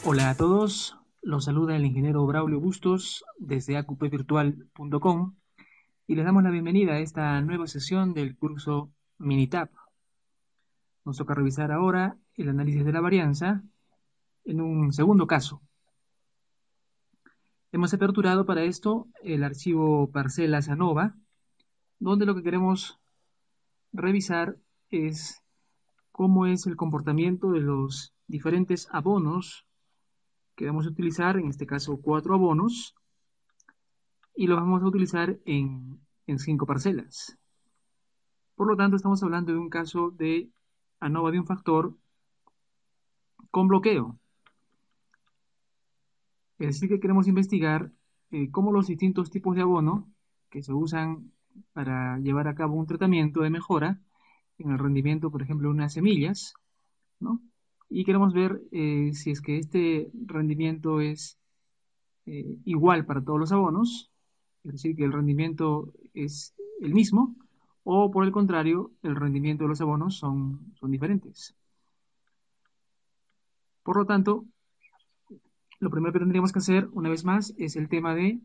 Hola a todos, los saluda el ingeniero Braulio Bustos desde acupvirtual.com y les damos la bienvenida a esta nueva sesión del curso Minitab. Nos toca revisar ahora el análisis de la varianza en un segundo caso. Hemos aperturado para esto el archivo parcelas ANOVA, donde lo que queremos revisar es cómo es el comportamiento de los diferentes abonos que vamos a utilizar, en este caso 4 abonos, y lo vamos a utilizar en 5 parcelas. Por lo tanto, estamos hablando de un caso de ANOVA de un factor con bloqueo. Es decir, que queremos investigar cómo los distintos tipos de abono que se usan para llevar a cabo un tratamiento de mejora en el rendimiento, por ejemplo, de unas semillas, ¿no? Y queremos ver si es que este rendimiento es igual para todos los abonos, es decir, que el rendimiento es el mismo, o por el contrario, el rendimiento de los abonos son diferentes. Por lo tanto, lo primero que tendríamos que hacer, una vez más, es el tema de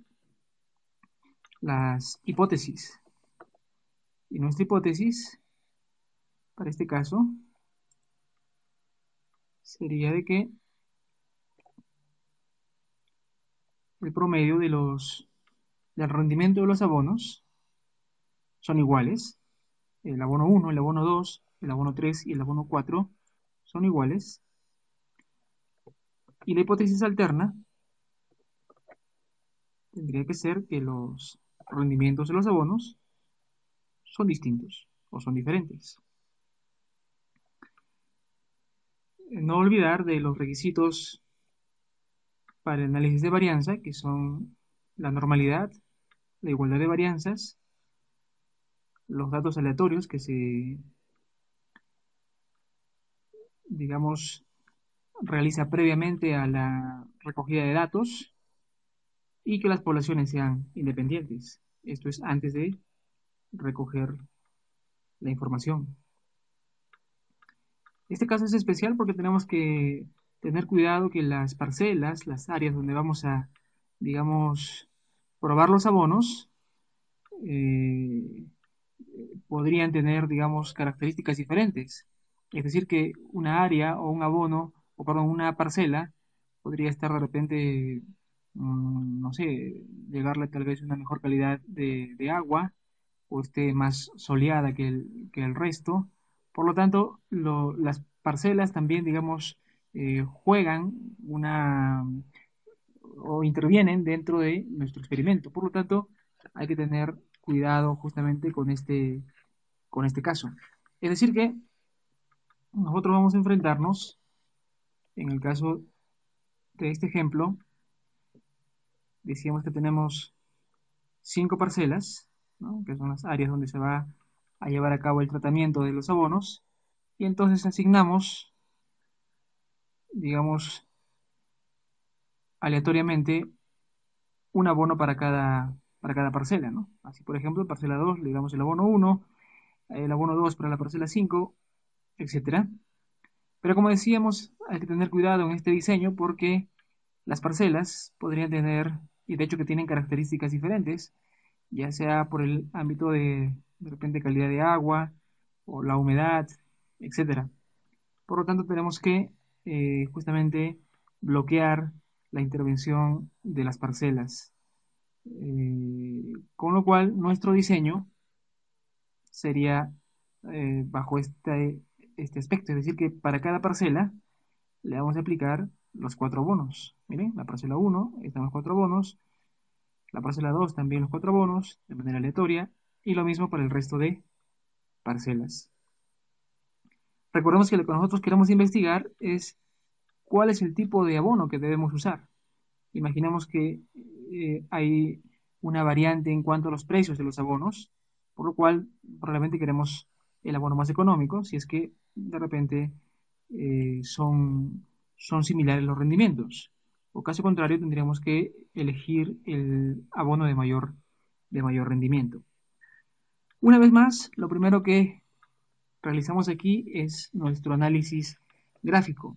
las hipótesis. Y nuestra hipótesis, para este caso, sería de que el promedio del rendimiento de los abonos son iguales. El abono 1, el abono 2, el abono 3 y el abono 4 son iguales. Y la hipótesis alterna tendría que ser que los rendimientos de los abonos son distintos o son diferentes. No olvidar de los requisitos para el análisis de varianza, que son la normalidad, la igualdad de varianzas, los datos aleatorios que se, digamos, realiza previamente a la recogida de datos y que las poblaciones sean independientes. Esto es antes de recoger la información. Este caso es especial porque tenemos que tener cuidado que las parcelas, las áreas donde vamos a, digamos, probar los abonos, eh, podrían tener, digamos, características diferentes. Es decir, que una área o un abono, o perdón, una parcela podría estar de repente, no sé, llegarle tal vez una mejor calidad de agua o esté más soleada que el resto. Por lo tanto, las parcelas también, digamos, juegan una o intervienen dentro de nuestro experimento. Por lo tanto, hay que tener cuidado justamente con este caso. Es decir, que nosotros vamos a enfrentarnos, en el caso de este ejemplo, decíamos que tenemos 5 parcelas, ¿no? Que son las áreas donde se va a llevar a cabo el tratamiento de los abonos, y entonces asignamos, digamos, aleatoriamente un abono para cada parcela, ¿no? Así, por ejemplo, en parcela 2 le damos el abono 1, el abono 2 para la parcela 5, etcétera. Pero como decíamos, hay que tener cuidado en este diseño porque las parcelas podrían tener, y de hecho que tienen características diferentes, ya sea por el ámbito de repente, calidad de agua o la humedad, etcétera. Por lo tanto, tenemos que justamente bloquear la intervención de las parcelas. Con lo cual, nuestro diseño sería bajo este aspecto, es decir, que para cada parcela le vamos a aplicar los 4 bonos. Miren, la parcela 1 están los 4 bonos, la parcela 2 también los 4 bonos, de manera aleatoria, y lo mismo para el resto de parcelas. Recordemos que lo que nosotros queremos investigar es cuál es el tipo de abono que debemos usar. Imaginemos que hay una variante en cuanto a los precios de los abonos, por lo cual probablemente queremos el abono más económico, si es que de repente son similares los rendimientos. O caso contrario, tendríamos que elegir el abono de mayor rendimiento. Una vez más, lo primero que realizamos aquí es nuestro análisis gráfico,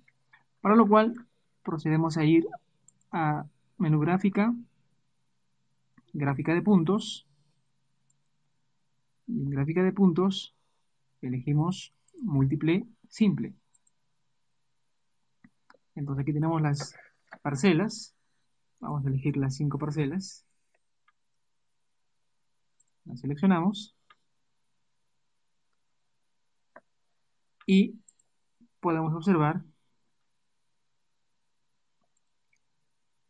para lo cual procedemos a ir a menú gráfica, gráfica de puntos, y en gráfica de puntos elegimos múltiple simple. Entonces aquí tenemos las parcelas, vamos a elegir las 5 parcelas, las seleccionamos y podemos observar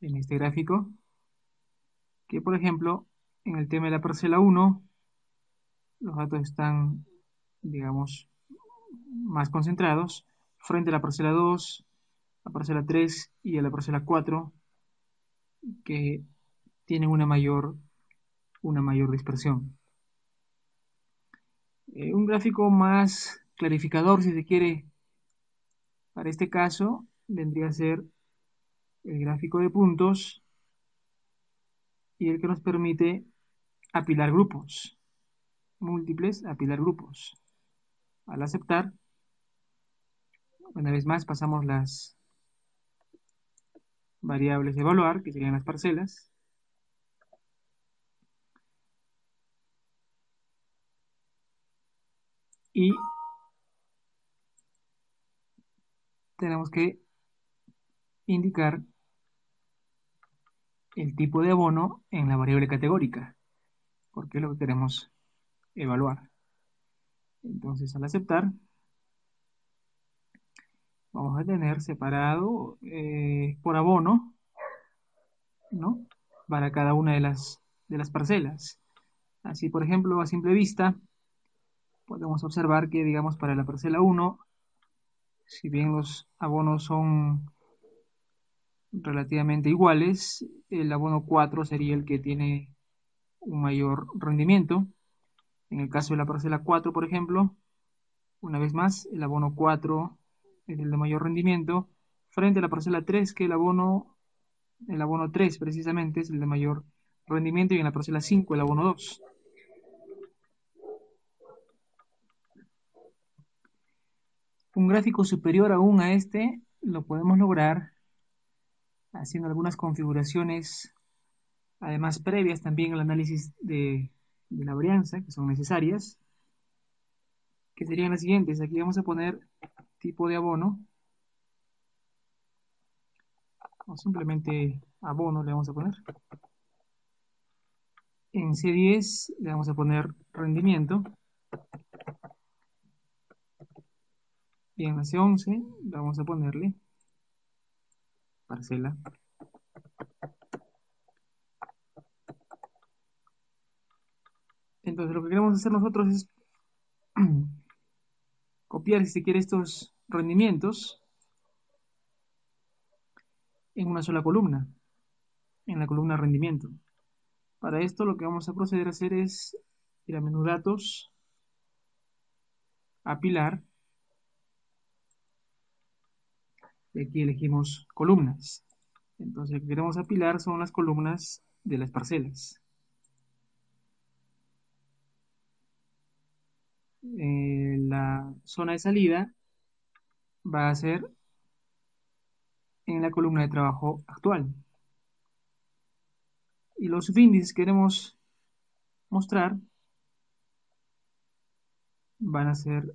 en este gráfico que, por ejemplo, en el tema de la parcela 1, los datos están, digamos, más concentrados frente a la parcela 2, la parcela 3 y a la parcela 4, que tienen una mayor dispersión. Un gráfico más clarificador, si se quiere, para este caso, vendría a ser el gráfico de puntos y el que nos permite apilar grupos, múltiples, apilar grupos. Al aceptar, una vez más pasamos las variables de evaluar, que serían las parcelas, y tenemos que indicar el tipo de abono en la variable categórica, porque es lo que queremos evaluar. Entonces, al aceptar, vamos a tener separado por abono, ¿no? Para cada una de las parcelas. Así, por ejemplo, a simple vista, podemos observar que, digamos, para la parcela 1, si bien los abonos son relativamente iguales, el abono 4 sería el que tiene un mayor rendimiento. En el caso de la parcela 4, por ejemplo, una vez más, el abono 4 es el de mayor rendimiento, frente a la parcela 3, que el abono 3 precisamente es el de mayor rendimiento, y en la parcela 5 el abono 2. Un gráfico superior aún a este lo podemos lograr haciendo algunas configuraciones, además previas también al análisis de la varianza, que son necesarias, que serían las siguientes. Aquí vamos a poner tipo de abono, o simplemente abono le vamos a poner. En C10 le vamos a poner rendimiento, y en la C11 le vamos a ponerle parcela. Entonces lo que queremos hacer nosotros es copiar, si se quiere, estos rendimientos en una sola columna, en la columna rendimiento. Para esto lo que vamos a proceder a hacer es ir a menú datos, apilar, y aquí elegimos columnas. Entonces lo que queremos apilar son las columnas de las parcelas. La zona de salida va a ser en la columna de trabajo actual. Y los subíndices que queremos mostrar van a ser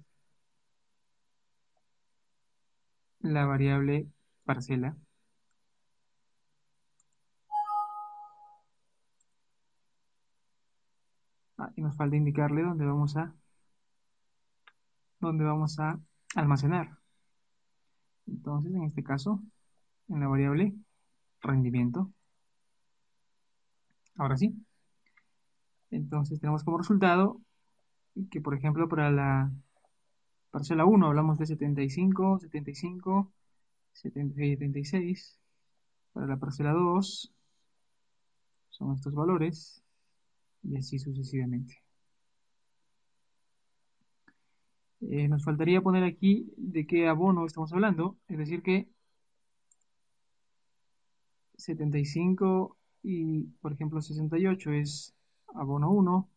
la variable parcela. Y nos falta indicarle dónde vamos a almacenar. Entonces, en este caso, en la variable rendimiento. Ahora sí. Entonces, tenemos como resultado que, por ejemplo, para la parcela 1 hablamos de 75, 75, 76, 76. Para la parcela 2 son estos valores, y así sucesivamente. Nos faltaría poner aquí de qué abono estamos hablando, es decir que 75 y, por ejemplo, 68 es abono 1,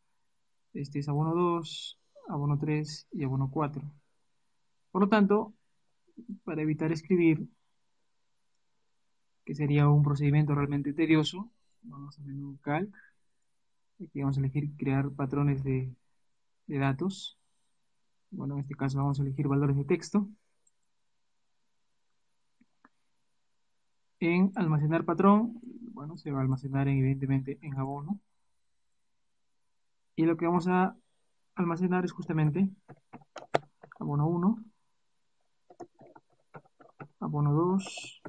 este es abono 2, abono 3 y abono 4. Por lo tanto, para evitar escribir que sería un procedimiento realmente tedioso. Vamos a menú Calc. Aquí vamos a elegir crear patrones de datos. Bueno, en este caso vamos a elegir valores de texto. En almacenar patrón, bueno, se va a almacenar evidentemente en abono. Y lo que vamos a almacenar es justamente abono 1, abono 2.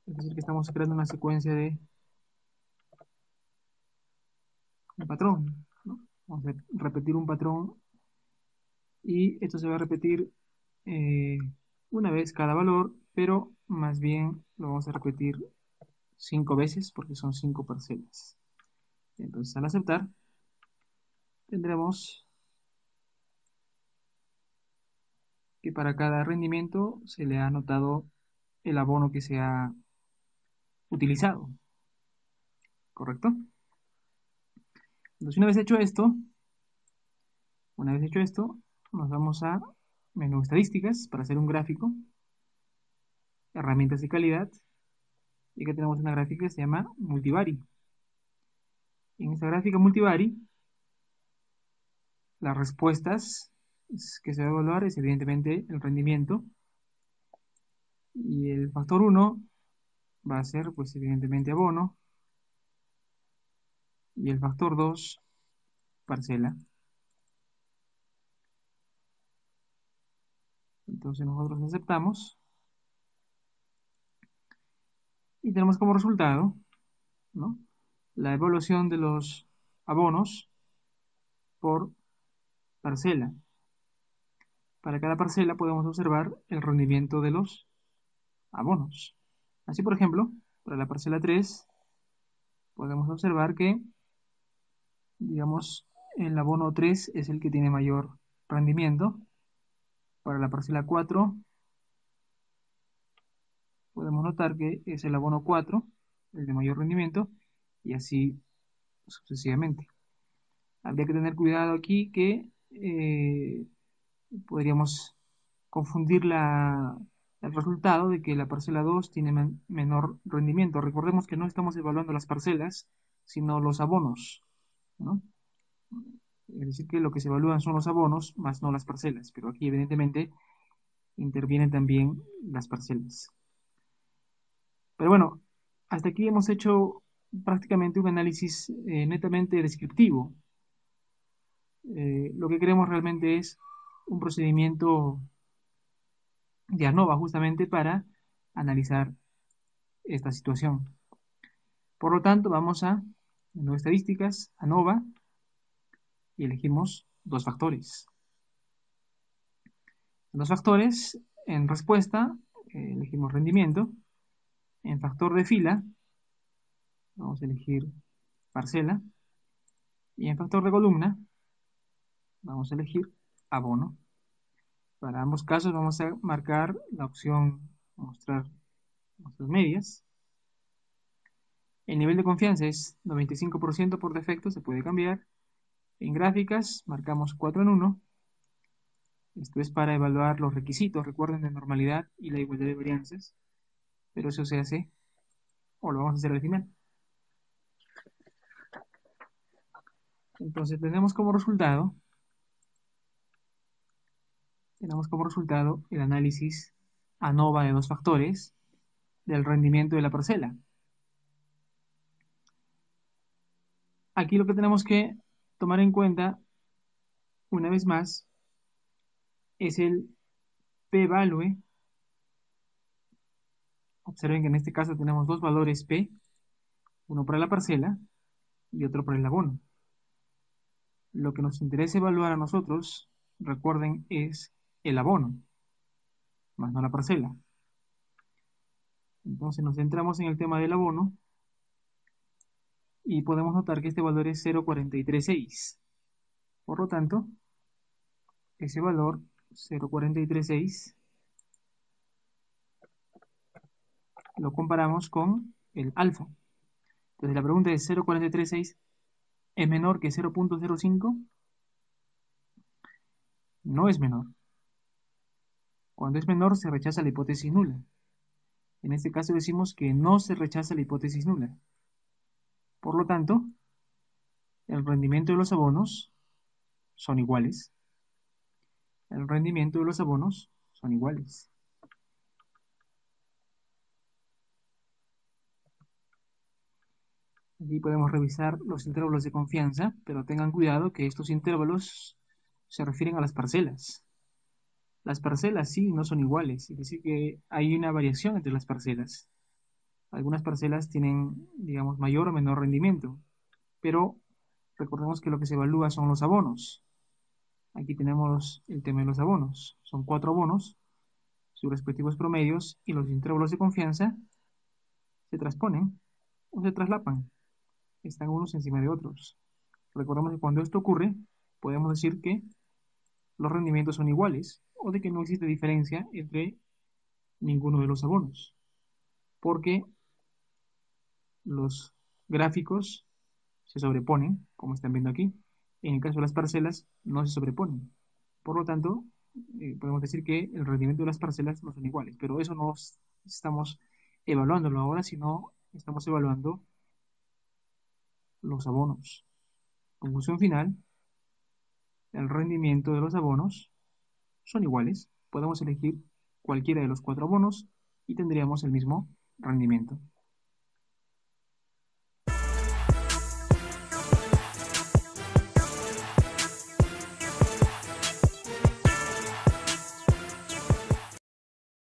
Es decir, que estamos creando una secuencia de un patrón, ¿no? Vamos a repetir un patrón y esto se va a repetir eh, una vez cada valor, pero más bien lo vamos a repetir 5 veces porque son 5 parcelas. Entonces, al aceptar, tendremos que para cada rendimiento se le ha anotado el abono que se ha utilizado, ¿correcto? Entonces, una vez hecho esto, nos vamos a menú estadísticas para hacer un gráfico, herramientas de calidad, y aquí tenemos una gráfica que se llama Multivari. En esta gráfica Multivari, las respuestas que se va a evaluar es evidentemente el rendimiento, y el factor 1 va a ser pues evidentemente abono, y el factor 2 parcela. Entonces nosotros aceptamos y tenemos como resultado, ¿no?, la evaluación de los abonos por parcela. Para cada parcela podemos observar el rendimiento de los abonos. Así, por ejemplo, para la parcela 3 podemos observar que, digamos, el abono 3 es el que tiene mayor rendimiento. Para la parcela 4 podemos notar que es el abono 4 el de mayor rendimiento, y así sucesivamente. Habría que tener cuidado aquí que podríamos confundir el resultado de que la parcela 2 tiene menor rendimiento. Recordemos que no estamos evaluando las parcelas, sino los abonos, ¿no? Es decir, que lo que se evalúan son los abonos, más no las parcelas, pero aquí evidentemente intervienen también las parcelas. Pero bueno, hasta aquí hemos hecho prácticamente un análisis netamente descriptivo. Lo que queremos realmente es un procedimiento de ANOVA justamente para analizar esta situación. Por lo tanto, vamos a menú estadísticas, ANOVA, y elegimos dos factores. En dos factores, en respuesta, elegimos rendimiento. En factor de fila, vamos a elegir parcela. Y en factor de columna, vamos a elegir abono. Para ambos casos vamos a marcar la opción mostrar nuestras medias. El nivel de confianza es 95% por defecto, se puede cambiar. En gráficas marcamos 4 en 1. Esto es para evaluar los requisitos, recuerden, de normalidad y la igualdad de varianzas, pero eso se hace, o lo vamos a hacer al final. Entonces tenemos como resultado el análisis ANOVA de dos factores del rendimiento de la parcela. Aquí lo que tenemos que tomar en cuenta, una vez más, es el p-value. Observen que en este caso tenemos dos valores p, uno para la parcela y otro para el abono. Lo que nos interesa evaluar a nosotros, recuerden, es el abono, más no la parcela. Entonces nos centramos en el tema del abono y podemos notar que este valor es 0,436. Por lo tanto, ese valor 0,436 lo comparamos con el alfa. Entonces la pregunta es: ¿0,436 es menor que 0,05? No es menor. Cuando es menor se rechaza la hipótesis nula. En este caso decimos que no se rechaza la hipótesis nula. Por lo tanto, el rendimiento de los abonos son iguales. El rendimiento de los abonos son iguales. Aquí podemos revisar los intervalos de confianza, pero tengan cuidado que estos intervalos se refieren a las parcelas. Las parcelas sí no son iguales, es decir, que hay una variación entre las parcelas. Algunas parcelas tienen, digamos, mayor o menor rendimiento, pero recordemos que lo que se evalúa son los abonos. Aquí tenemos el tema de los abonos. Son 4 abonos, sus respectivos promedios y los intervalos de confianza se transponen o se traslapan. Están unos encima de otros. Recordemos que cuando esto ocurre, podemos decir que los rendimientos son iguales o de que no existe diferencia entre ninguno de los abonos, porque los gráficos se sobreponen, como están viendo aquí. En el caso de las parcelas, no se sobreponen. Por lo tanto, podemos decir que el rendimiento de las parcelas no son iguales, pero eso no estamos evaluándolo ahora, sino estamos evaluando los abonos. Conclusión final, el rendimiento de los abonos son iguales. Podemos elegir cualquiera de los 4 abonos y tendríamos el mismo rendimiento.